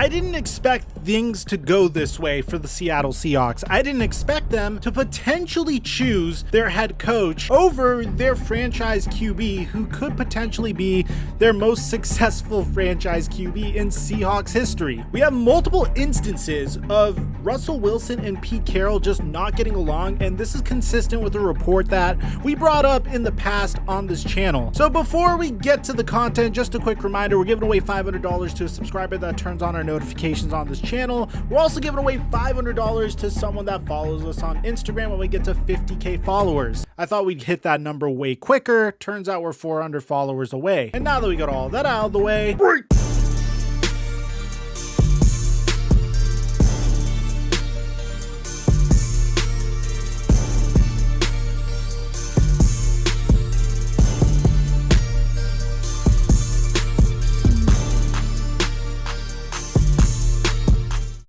I didn't expect things to go this way for the Seattle Seahawks. I didn't expect them to potentially choose their head coach over their franchise QB, who could potentially be their most successful franchise QB in Seahawks history. We have multiple instances of Russell Wilson and Pete Carroll just not getting along, and this is consistent with a report that we brought up in the past on this channel. So before we get to the content, just a quick reminder, we're giving away $500 to a subscriber that turns on our notifications on this channel. We're also giving away $500 to someone that follows us on Instagram when we get to 50K followers. I thought we'd hit that number way quicker. Turns out we're 400 followers away. And now that we got all that out of the way,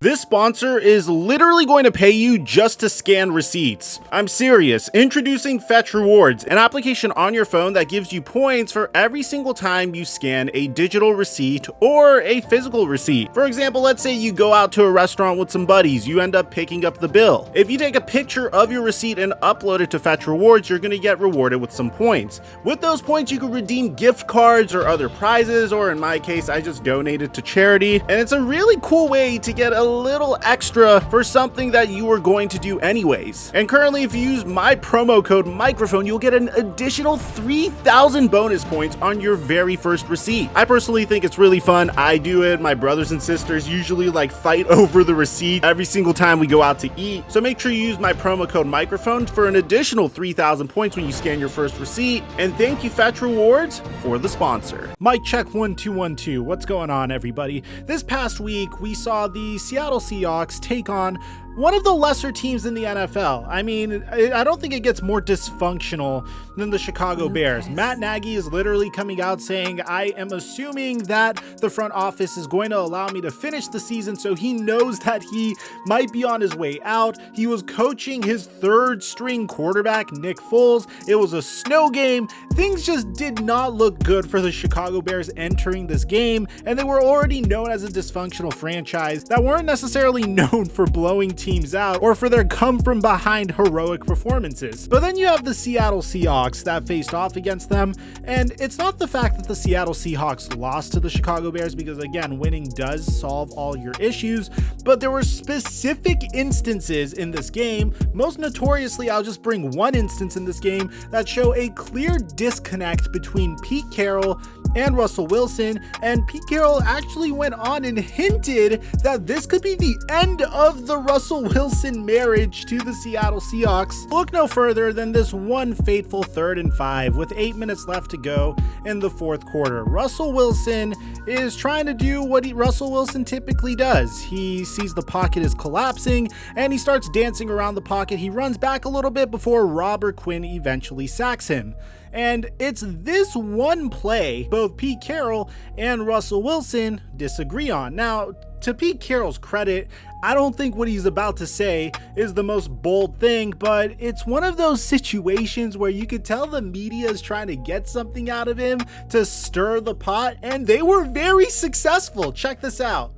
this sponsor is literally going to pay you just to scan receipts. I'm serious. Introducing Fetch Rewards, an application on your phone that gives you points for every single time you scan a digital receipt or a physical receipt. For example, let's say you go out to a restaurant with some buddies, you end up picking up the bill. If you take a picture of your receipt and upload it to Fetch Rewards, you're going to get rewarded with some points. With those points, you can redeem gift cards or other prizes, or in my case, I just donated to charity. And it's a really cool way to get a little extra for something that you were going to do anyways. And currently, if you use my promo code Mikerophone, you'll get an additional 3,000 bonus points on your very first receipt. I personally think it's really fun. I do it. My brothers and sisters usually fight over the receipt every single time we go out to eat. So make sure you use my promo code Mikerophone for an additional 3,000 points when you scan your first receipt. And thank you, Fetch Rewards, for the sponsor. Mic check 1212. What's going on, everybody? This past week, we saw the Seattle Seahawks take on one of the lesser teams in the NFL. I mean, I don't think it gets more dysfunctional than the Chicago Bears. Matt Nagy is literally coming out saying, I am assuming that the front office is going to allow me to finish the season, so he knows that he might be on his way out. He was coaching his third string quarterback, Nick Foles. It was a snow game. Things just did not look good for the Chicago Bears entering this game, and they were already known as a dysfunctional franchise that weren't necessarily known for blowing teams out or for their come from behind heroic performances. But then you have the Seattle Seahawks that faced off against them, and it's not the fact that the Seattle Seahawks lost to the Chicago Bears, because again, winning does solve all your issues, but there were specific instances in this game. Most notoriously, I'll just bring one instance in this game that show a clear disconnect between Pete Carroll and Russell Wilson, and Pete Carroll actually went on and hinted that this could be the end of the Russell Wilson marriage to the Seattle Seahawks. Look no further than this one fateful 3rd and 5 with 8 minutes left to go in the fourth quarter. Russell Wilson is trying to do what Russell Wilson typically does. He sees the pocket is collapsing and he starts dancing around the pocket. He runs back a little bit before Robert Quinn eventually sacks him. And it's this one play both Pete Carroll and Russell Wilson disagree on. Now, to Pete Carroll's credit, I don't think what he's about to say is the most bold thing, but it's one of those situations where you could tell the media is trying to get something out of him to stir the pot, and they were very successful. Check this out.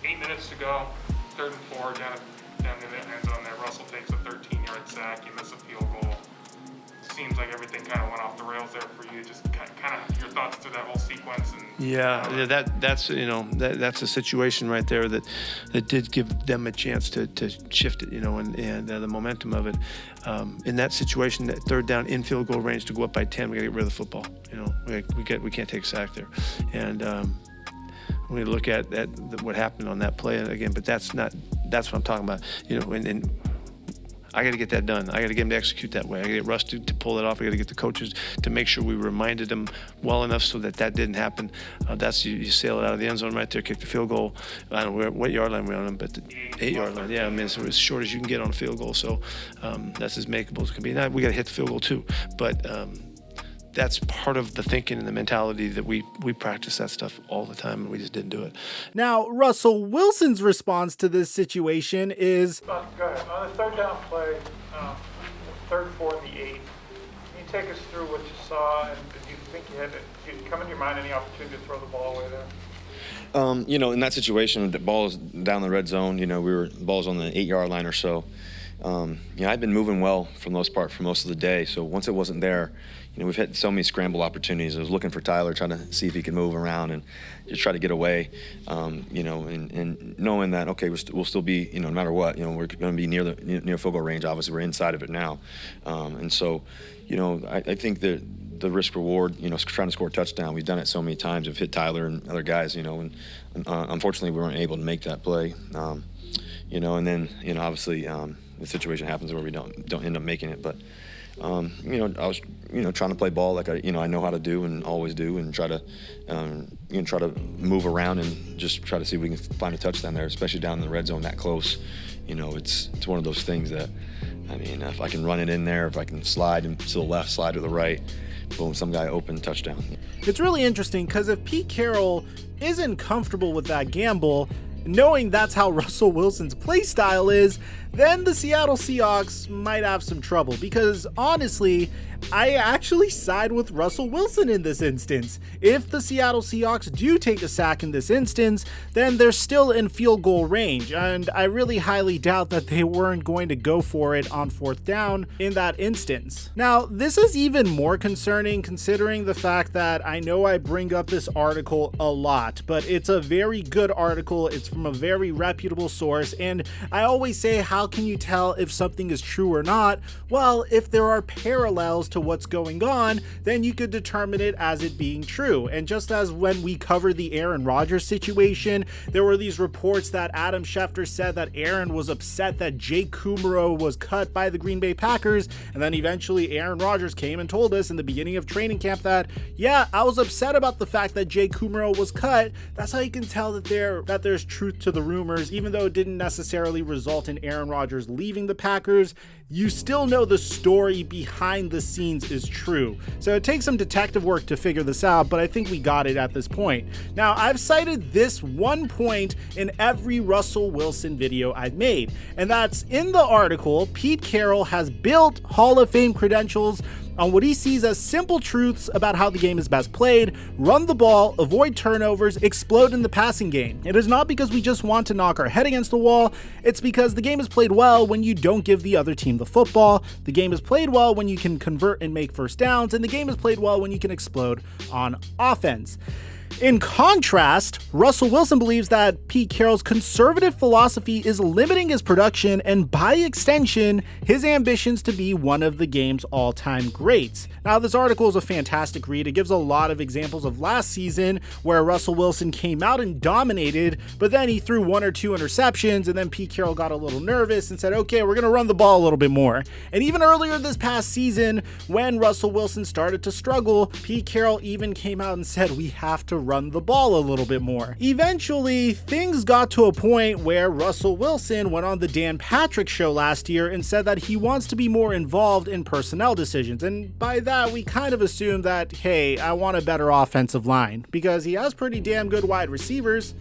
8 minutes to go, 3rd and 4, down in the end zone there. Russell takes a 13-yard sack, you miss a field goal. Seems like everything kind of went off the rails there for you. Just kind of your thoughts through that whole sequence. And that's a situation right there that did give them a chance to shift it, and the momentum of it. In that situation, that 3rd down in field goal range to go up by 10, we got to get rid of the football. We can't take a sack there, and when we look at what happened on that play again, but that's what I'm talking about, and I got to get that done. I got to get him to execute that way. I got to get Russ to pull it off. I got to get the coaches to make sure we reminded them well enough so that didn't happen. That's you sail it out of the end zone right there, kick the field goal. I don't know what yard line we're on, but the 8-yard line. Yeah, I mean, it's as short as you can get on a field goal. So that's as makeable as it can be. Now we got to hit the field goal too, but that's part of the thinking and the mentality that we practice that stuff all the time, and we just didn't do it. Now, Russell Wilson's response to this situation is... Go ahead. On the 3rd down play, 3rd, 4, and the 8, can you take us through what you saw, and did you think you had, did it come in your mind any opportunity to throw the ball away there? In that situation, the ball is down the red zone. The ball's on the 8-yard line or so. I'd been moving well for the most part for most of the day. So once it wasn't there, we've had so many scramble opportunities. I was looking for Tyler, trying to see if he could move around and just try to get away. And knowing that, okay, we'll still be, no matter what, we're going to be near field goal range. Obviously, we're inside of it now. And so, I think that the risk reward, trying to score a touchdown, we've done it so many times. We've hit Tyler and other guys, and unfortunately we weren't able to make that play. And then, obviously the situation happens where we don't end up making it. But, I was, trying to play ball like I know how to do and always do, and try to move around and just try to see if we can find a touchdown there, especially down in the red zone that close. It's one of those things that, if I can run it in there, if I can slide to the left, slide to the right, boom, some guy open, touchdown. It's really interesting because if Pete Carroll isn't comfortable with that gamble, knowing that's how Russell Wilson's play style is, then the Seattle Seahawks might have some trouble, because honestly, I actually side with Russell Wilson in this instance. If the Seattle Seahawks do take a sack in this instance, then they're still in field goal range, and I really highly doubt that they weren't going to go for it on 4th down in that instance. Now, this is even more concerning considering the fact that I know I bring up this article a lot, but it's a very good article. It's from a very reputable source, and I always say, how can you tell if something is true or not? Well, if there are parallels to what's going on, then you could determine it as it being true. And just as when we covered the Aaron Rodgers situation, there were these reports that Adam Schefter said that Aaron was upset that Jake Kumaro was cut by the Green Bay Packers, and then eventually Aaron Rodgers came and told us in the beginning of training camp that, yeah, I was upset about the fact that Jake Kumaro was cut. That's how you can tell that there's truth to the rumors, even though it didn't necessarily result in Aaron Rodgers leaving the Packers. You still know the story behind the scenes is true. So it takes some detective work to figure this out, but I think we got it at this point. Now, I've cited this one point in every Russell Wilson video I've made, and that's in the article, Pete Carroll has built Hall of Fame credentials on what he sees as simple truths about how the game is best played: run the ball, avoid turnovers, explode in the passing game. It is not because we just want to knock our head against the wall, it's because the game is played well when you don't give the other team the football, the game is played well when you can convert and make first downs, and the game is played well when you can explode on offense. In contrast, Russell Wilson believes that Pete Carroll's conservative philosophy is limiting his production and, by extension, his ambitions to be one of the game's all-time greats. Now, this article is a fantastic read. It gives a lot of examples of last season where Russell Wilson came out and dominated, but then he threw 1 or 2 interceptions, and then Pete Carroll got a little nervous and said, okay, we're going to run the ball a little bit more. And even earlier this past season, when Russell Wilson started to struggle, Pete Carroll even came out and said, we have to run the ball a little bit more. Eventually, things got to a point where Russell Wilson went on the Dan Patrick Show last year and said that he wants to be more involved in personnel decisions. And by that, we kind of assume that, hey, I want a better offensive line, because he has pretty damn good wide receivers.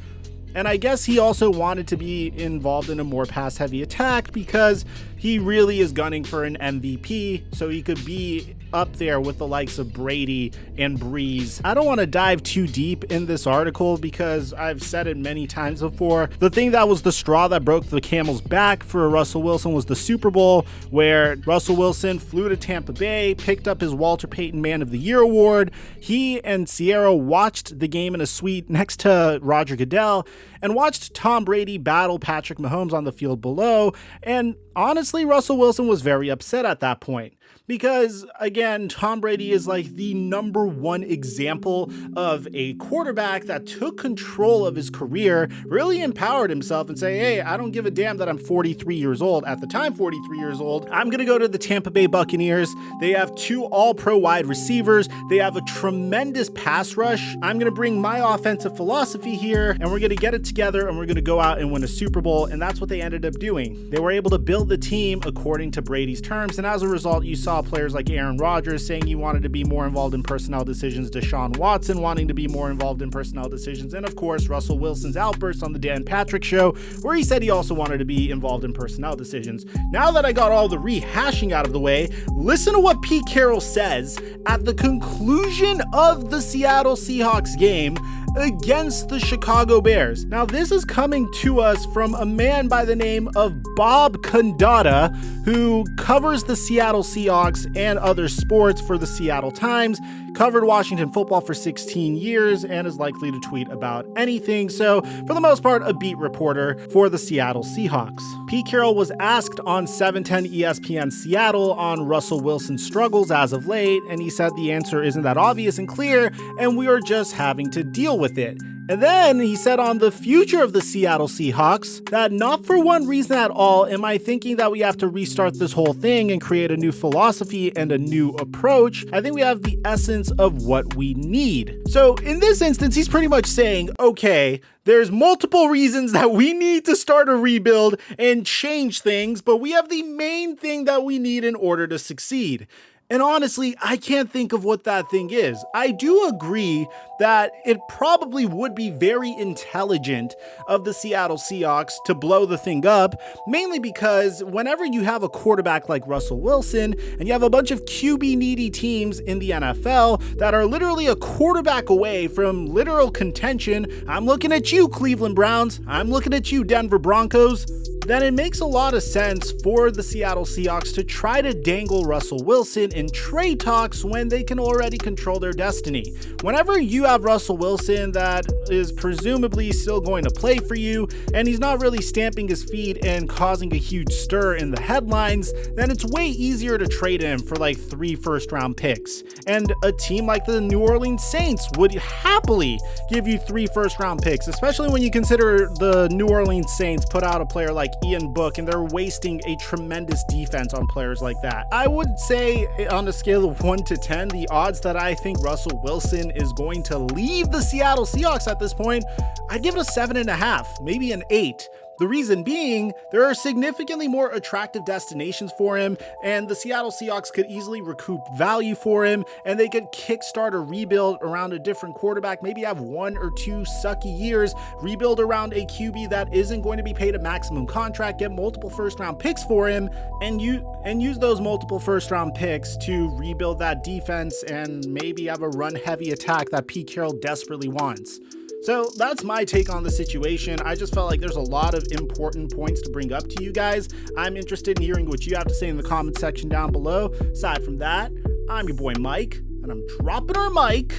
And I guess he also wanted to be involved in a more pass-heavy attack because he really is gunning for an MVP, so he could be up there with the likes of Brady and Breeze. I don't want to dive too deep in this article because I've said it many times before. The thing that was the straw that broke the camel's back for Russell Wilson was the Super Bowl, where Russell Wilson flew to Tampa Bay, picked up his Walter Payton Man of the Year award. He and Sierra watched the game in a suite next to Roger Goodell and watched Tom Brady battle Patrick Mahomes on the field below. And honestly, Russell Wilson was very upset at that point. Because, again, Tom Brady is like the number one example of a quarterback that took control of his career, really empowered himself and say, hey, I don't give a damn that I'm 43 years old. At the time, 43 years old. I'm going to go to the Tampa Bay Buccaneers. They have 2 all-pro wide receivers. They have a tremendous pass rush. I'm going to bring my offensive philosophy here, and we're going to get it together, and we're going to go out and win a Super Bowl. And that's what they ended up doing. They were able to build the team according to Brady's terms, and as a result, you saw players like Aaron Rodgers saying he wanted to be more involved in personnel decisions, Deshaun Watson wanting to be more involved in personnel decisions, and of course Russell Wilson's outburst on the Dan Patrick Show where he said he also wanted to be involved in personnel decisions. Now that I got all the rehashing out of the way, listen to what Pete Carroll says at the conclusion of the Seattle Seahawks game against the Chicago Bears. Now, this is coming to us from a man by the name of Bob Condotta, who covers the Seattle Seahawks and other sports for the Seattle Times, covered Washington football for 16 years, and is likely to tweet about anything. So, for the most part, a beat reporter for the Seattle Seahawks. Pete Carroll was asked on 710 ESPN Seattle on Russell Wilson's struggles as of late, and he said the answer isn't that obvious and clear, and we are just having to deal with it. And then he said on the future of the Seattle Seahawks that not for one reason at all am I thinking that we have to restart this whole thing and create a new philosophy and a new approach. I think we have the essence of what we need. So in this instance, he's pretty much saying, okay, there's multiple reasons that we need to start a rebuild and change things, but we have the main thing that we need in order to succeed. And honestly, I can't think of what that thing is. I do agree that it probably would be very intelligent of the Seattle Seahawks to blow the thing up, mainly because whenever you have a quarterback like Russell Wilson and you have a bunch of QB needy teams in the NFL that are literally a quarterback away from literal contention, I'm looking at you, Cleveland Browns, I'm looking at you, Denver Broncos, then it makes a lot of sense for the Seattle Seahawks to try to dangle Russell Wilson in trade talks when they can already control their destiny. Whenever you have Russell Wilson that is presumably still going to play for you, and he's not really stamping his feet and causing a huge stir in the headlines, then it's way easier to trade him for like 3 first-round picks. And a team like the New Orleans Saints would happily give you 3 first-round picks, especially when you consider the New Orleans Saints put out a player like Ian Book, and they're wasting a tremendous defense on players like that. I would say on a scale of 1 to 10, the odds that I think Russell Wilson is going to leave the Seattle Seahawks at this point, I'd give it a 7.5, maybe an 8. The reason being, there are significantly more attractive destinations for him, and the Seattle Seahawks could easily recoup value for him, and they could kickstart a rebuild around a different quarterback, maybe have 1 or 2 sucky years, rebuild around a QB that isn't going to be paid a maximum contract, get multiple first-round picks for him, and use those multiple first-round picks to rebuild that defense and maybe have a run-heavy attack that Pete Carroll desperately wants. So that's my take on the situation. I just felt like there's a lot of important points to bring up to you guys. I'm interested in hearing what you have to say in the comment section down below. Aside from that, I'm your boy Mike, and I'm dropping our mic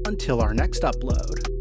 until our next upload.